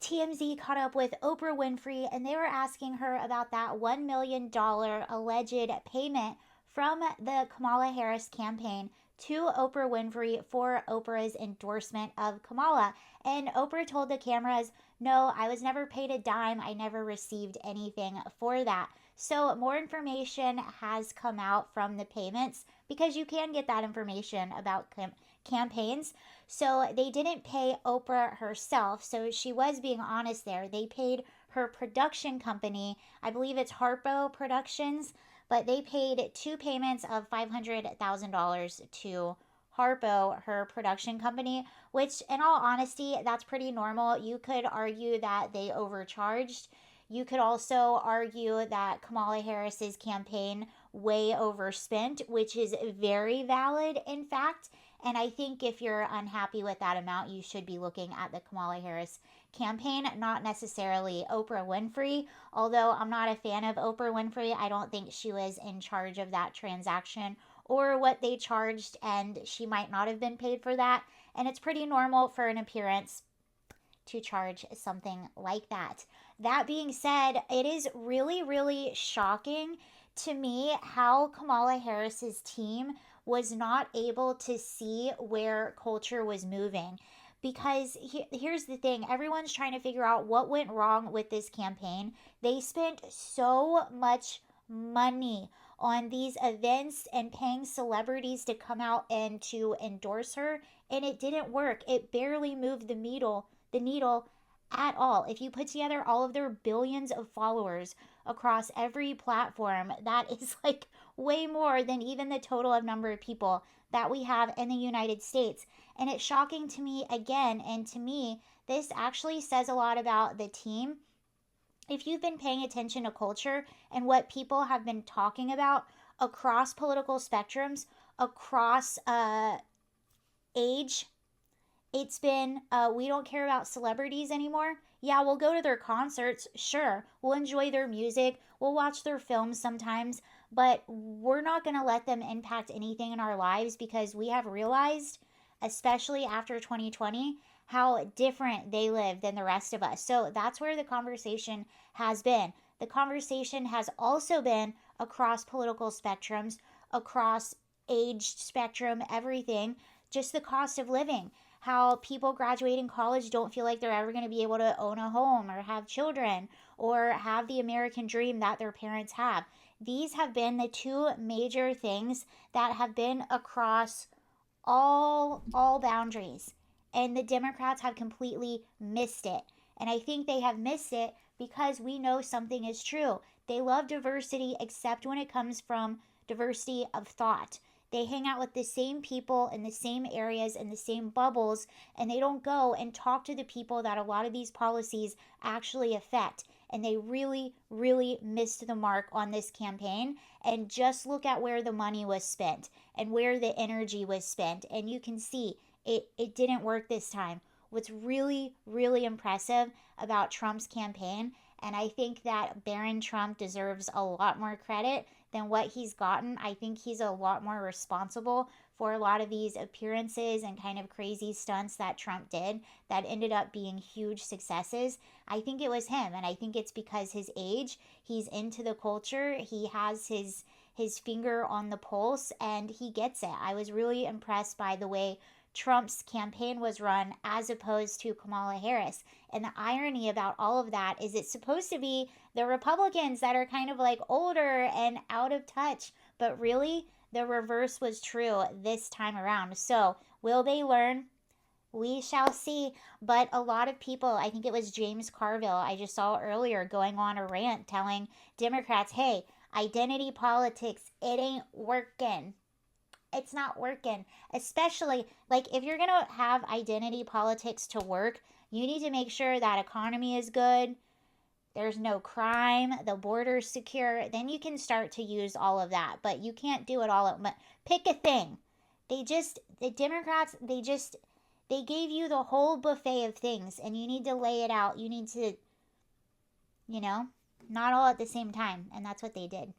TMZ caught up with Oprah Winfrey and they were asking her about that $1 million alleged payment from the Kamala Harris campaign to Oprah Winfrey for Oprah's endorsement of Kamala. And Oprah told the cameras, no, I was never paid a dime. I never received anything for that. So, more information has come out from the payments because you can get that information about campaigns. So, they didn't pay Oprah herself. So, she was being honest there. They paid her production company, I believe it's Harpo Productions, but they paid two payments of $500,000 to Harpo, her production company, which, in all honesty, that's pretty normal. You could argue that they overcharged. You could also argue that Kamala Harris's campaign way overspent, which is very valid, in fact. And I think if you're unhappy with that amount, you should be looking at the Kamala Harris campaign, not necessarily Oprah Winfrey. Although I'm not a fan of Oprah Winfrey, I don't think she was in charge of that transaction or what they charged, and she might not have been paid for that. And it's pretty normal for an appearance to charge something like that. That being said, it is really, really shocking to me how Kamala Harris's team was not able to see where culture was moving. Because here's the thing, everyone's trying to figure out what went wrong with this campaign. They spent so much money on these events and paying celebrities to come out and to endorse her, and it didn't work. It barely moved the needle at all. If you put together all of their billions of followers across every platform, that is like way more than even the total of number of people that we have in the United States. And it's shocking to me again, and to me, this actually says a lot about the team. If you've been paying attention to culture and what people have been talking about across political spectrums, across age, it's been we don't care about celebrities anymore. Yeah, we'll go to their concerts, sure. We'll enjoy their music, we'll watch their films sometimes, but we're not going to let them impact anything in our lives because we have realized, especially after 2020, how different they live than the rest of us. So that's where the conversation has been. The conversation has also been across political spectrums, across age spectrum, everything, just the cost of living, how people graduating college don't feel like they're ever going to be able to own a home or have children or have the American dream that their parents have. These have been the two major things that have been across all boundaries. And the Democrats have completely missed it. And I think they have missed it because we know something is true. They love diversity except when it comes from diversity of thought. They hang out with the same people in the same areas in the same bubbles, and they don't go and talk to the people that a lot of these policies actually affect. And they really, really missed the mark on this campaign. And just look at where the money was spent and where the energy was spent. And you can see it didn't work this time. What's really, really impressive about Trump's campaign, and I think that Barron Trump deserves a lot more credit than what he's gotten. I think he's a lot more responsible for a lot of these appearances and kind of crazy stunts that Trump did that ended up being huge successes. I think it was him, and I think it's because his age, he's into the culture, he has his finger on the pulse, and he gets it. I was really impressed by the way Trump's campaign was run as opposed to Kamala Harris. And the irony about all of that is it's supposed to be the Republicans that are kind of like older and out of touch, but really the reverse was true this time around. So, will they learn? We shall see. But a lot of people, I think it was James Carville, I just saw earlier going on a rant telling Democrats, hey, identity politics, it ain't working. It's not working. Especially, like, if you're going to have identity politics to work, you need to make sure that economy is good, there's no crime, the border's secure. Then you can start to use all of that. But you can't do it all at once. Pick a thing. The Democrats, they gave you the whole buffet of things, and you need to lay it out. You need to, you know, not all at the same time. And that's what they did.